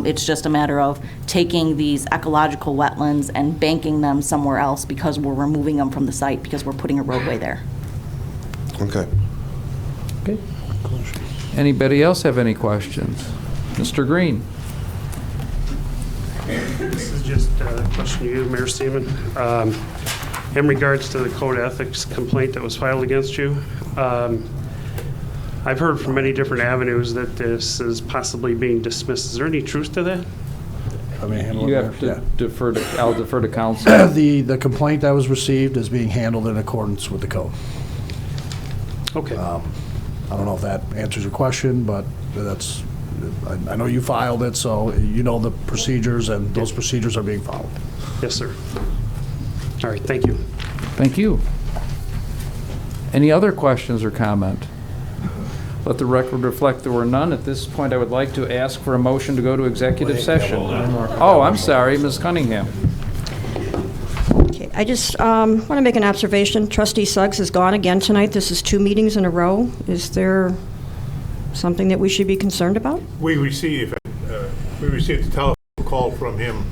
It's just a matter of taking these ecological wetlands and banking them somewhere else because we're removing them from the site because we're putting a roadway there. Okay. Okay. Anybody else have any questions? Mr. Green? This is just a question to you, Mayor Seaman. In regards to the code ethics complaint that was filed against you, I've heard from many different avenues that this is possibly being dismissed. Is there any truth to that? I mean, handle You it have there. to defer to, I'll defer to council. The complaint that was received is being handled in accordance with the code. Okay. I don't know if that answers your question, but that's, I know you filed it, so you know the procedures, and those procedures are being followed. Yes, sir. All right, thank you. Thank you. Any other questions or comment? Let the record reflect there were none. At this point, I would like to ask for a motion to go to executive session. Oh, I'm sorry, Ms. Cunningham. Okay, I just want to make an observation. Trustee Suggs is gone again tonight. This is 2 meetings in a row. Is there something that we should be concerned about? We received a telephone call from him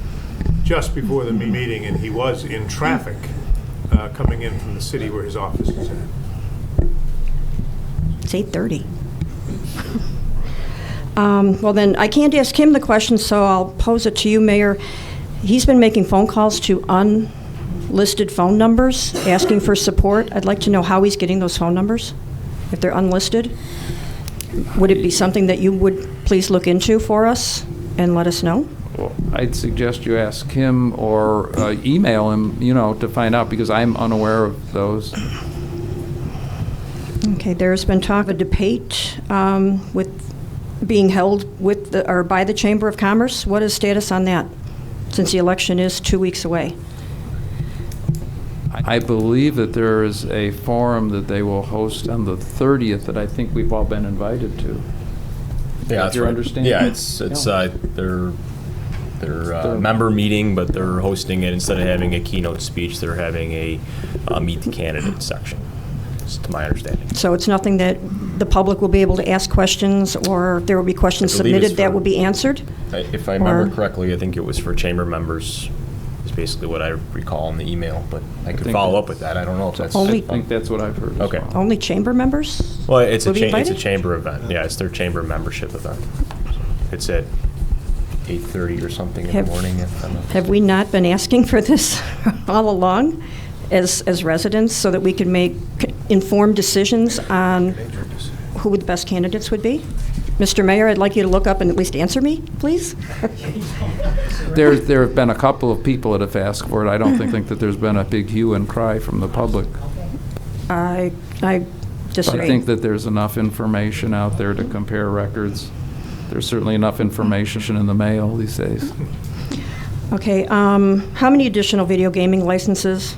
just before the meeting, and he was in traffic coming in from the city where his office is at. It's 8:30. Well, then, I can't ask him the question, so I'll pose it to you, Mayor. He's been making phone calls to unlisted phone numbers, asking for support. I'd like to know how he's getting those phone numbers, if they're unlisted. Would it be something that you would please look into for us and let us know? Well, I'd suggest you ask him or email him, to find out, because I'm unaware of those. Okay, there's been talk of a debate with being held with or by the Chamber of Commerce. What is status on that, since the election is 2 weeks away? I believe that there is a forum that they will host on the 30th that I think we've all been invited to. Yeah, that's your right. understanding? Yeah, it's their member meeting, but they're hosting it instead of having a keynote speech. They're having a meet the candidate section. to my understanding. So it's nothing that the public will be able to ask questions, or there will be questions I believe it's submitted that for- will be answered? If I remember Or- correctly, I think it was for chamber members, is basically what I recall in the email, but I could think follow that's- up with that. I don't know if that's. Only- I think that's what I've heard. as Okay. well. Only chamber members? Well, it's will be it's a invited? chamber event. Yeah, it's their chamber membership event. It's at 8:30 or something in the morning. if I'm not Have we not been asking for this all along as residents, so that we can make informed decisions on who the best candidates would be? Mr. Mayor, I'd like you to look up and at least answer me, please. There have been a couple of people that have asked for it. I don't think that there's been a big hue and cry from the public. I But disagree. I think that there's enough information out there to compare records. There's certainly enough information in the mail these days. Okay, how many additional video gaming licenses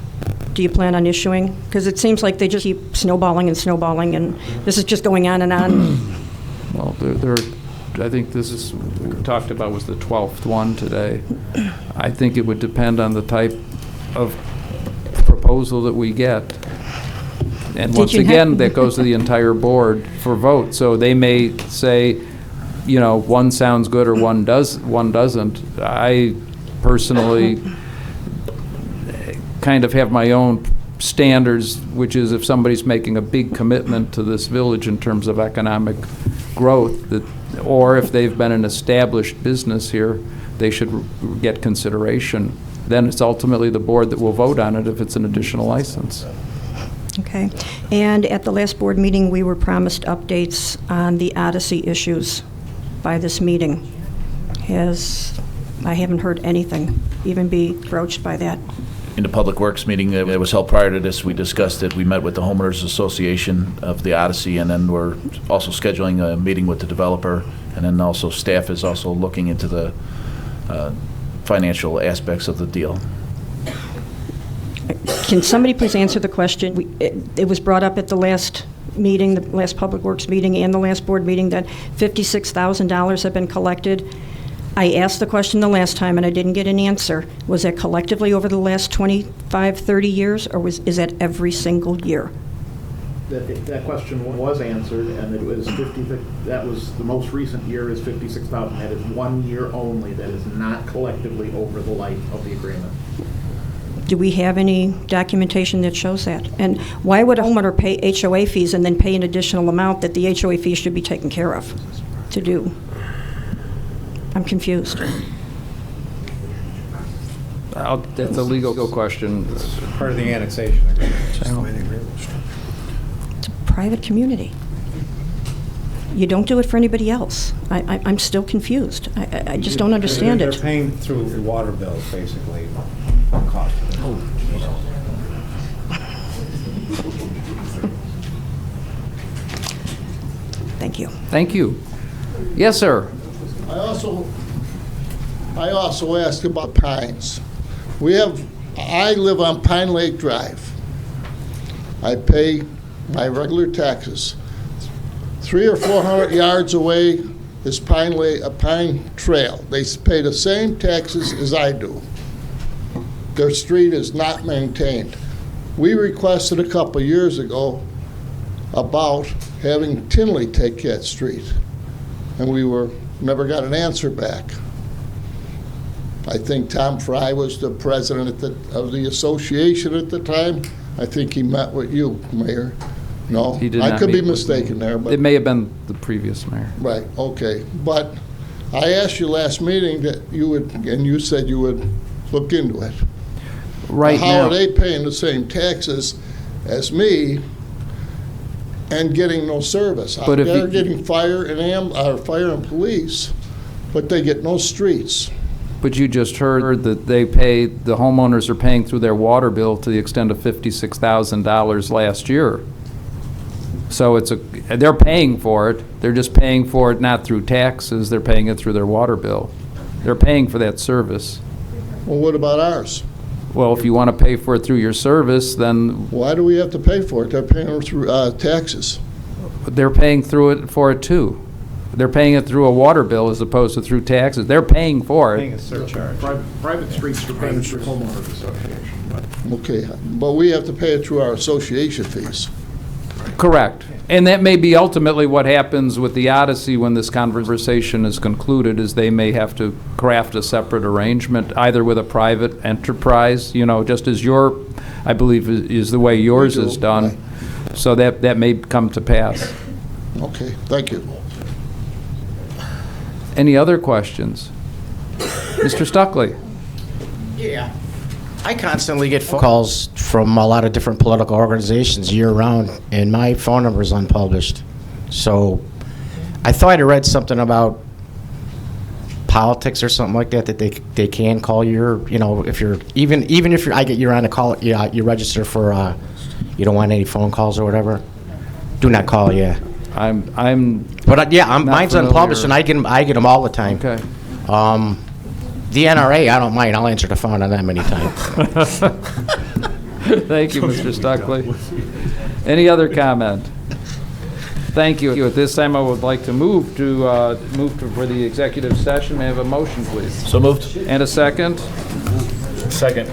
do you plan on issuing? Because it seems like they just keep snowballing, and this is just going on and on. Well, I think this is, we talked about was the 12th one today. I think it would depend on the type of proposal that we get. And Did once you have- again, that goes to the entire board for vote. So they may say, you know, one sounds good or one doesn't. I personally kind of have my own standards, which is if somebody's making a big commitment to this village in terms of economic growth, that, or if they've been an established business here, they should get consideration. Then it's ultimately the board that will vote on it if it's an additional license. Okay. And at the last board meeting, we were promised updates on the Odyssey issues by this meeting. I haven't heard anything even be broached by that. In the Public Works meeting that was held prior to this, we discussed it. We met with the Homeowners Association of the Odyssey, and then we're also scheduling a meeting with the developer, and then also staff is also looking into the financial aspects of the deal. Can somebody please answer the question? It was brought up at the last meeting, the last Public Works meeting and the last board meeting, that $56,000 have been collected. I asked the question the last time and I didn't get an answer. Was that collectively over the last 25, 30 years, or is that every single year? That question was answered, and it was that was the most recent year is 56,000. That is 1 year only. That is not collectively over the life of the agreement. Do we have any documentation that shows that? And why would a homeowner pay HOA fees and then pay an additional amount that the HOA fee should be taken care of to do? I'm confused. That's a legal question. Part of the annexation agreement. It's a private community. You don't do it for anybody else. I'm still confused. I just don't understand They're it. paying through the water bills, basically, cost of it. Thank you. Thank you. Yes, sir. I also asked about pines. I live on Pine Lake Drive. I pay my regular taxes. 300 or 400 yards away is a pine trail. They pay the same taxes as I do. Their street is not maintained. We requested a couple of years ago about having Tinley take that street, and we never got an answer back. I think Tom Fry was the president of the association at the time. I think he met with you, Mayor. No, He did I not could be meet with mistaken me. there, but It may have been the previous mayor. right, okay. But I asked you last meeting that you would, and you said you would look into it. Right How now, are they paying the same taxes as me and getting no service? But if They're you- getting fire and police, but they get no streets. but you just heard that the homeowners are paying through their water bill to the extent of $56,000 last year. So they're paying for it. They're just paying for it not through taxes. They're paying it through their water bill. They're paying for that service. Well, what about ours? Well, if you want to pay for it through your service, then Why do we have to pay for it? They're paying it through taxes. they're paying for it too. They're paying it through a water bill as opposed to through taxes. They're paying for Paying it. a surcharge. Private streets are paying through homeowners association. Okay, but we have to pay it through our association fees. Correct. And that may be ultimately what happens with the Odyssey when this conversation is concluded, is they may have to craft a separate arrangement, either with a private enterprise, just as your, I believe, is the way yours is done. So that may come to pass. Okay, thank you. Any other questions? Mr. Stuckley? Yeah. I constantly get phone calls from a lot of different political organizations year-round, and my phone number is unpublished. So I thought I read something about politics or something like that, that they can call your, if you're, even if you're on a call, you register for, you don't want any phone calls or whatever, do not call, yeah. Mine's unpublished, and I get them all the time. Okay. The NRA, I don't mind. I'll answer the phone on that many times. Thank you, Mr. Stuckley. Any other comment? Thank you. At this time, I would like to move for the executive session. May I have a motion, please? So moved. And a second? Second.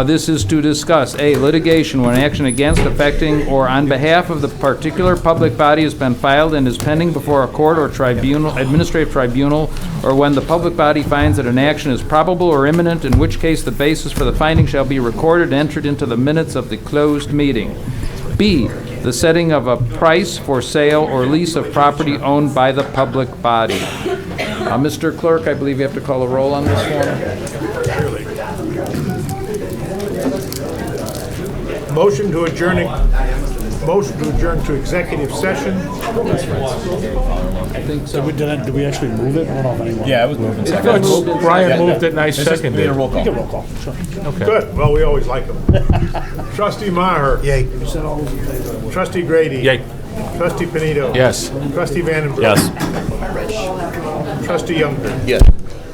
This is to discuss, A, litigation when action against, affecting, or on behalf of the particular public body has been filed and is pending before a court or tribunal, administrative tribunal, or when the public body finds that an action is probable or imminent, in which case the basis for the finding shall be recorded and entered into the minutes of the closed meeting. B, the setting of a price for sale or lease of property owned by the public body. Mr. Clerk, I believe you have to call a roll on this one. Motion to adjourn to executive session. I think so. Did we actually move it? I don't know if anyone. Yeah, I was moving. Brian moved it and I seconded it. We can roll call, sure. Okay. Good, well, we always like them. Trustee Maher. Yay. Trustee Grady. Yay. Trustee Panito. Yes. Trustee Vandenberg. Yes. Trustee Youngman. Yes.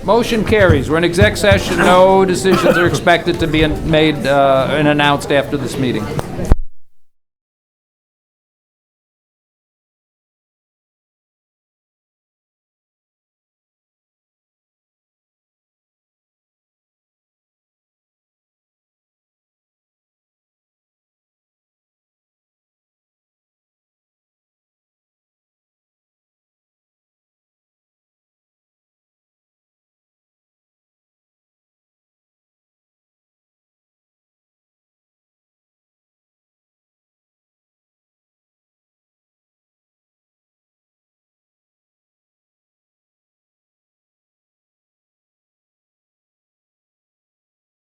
Motion carries. We're in exec session. No decisions are expected to be made and announced after this meeting.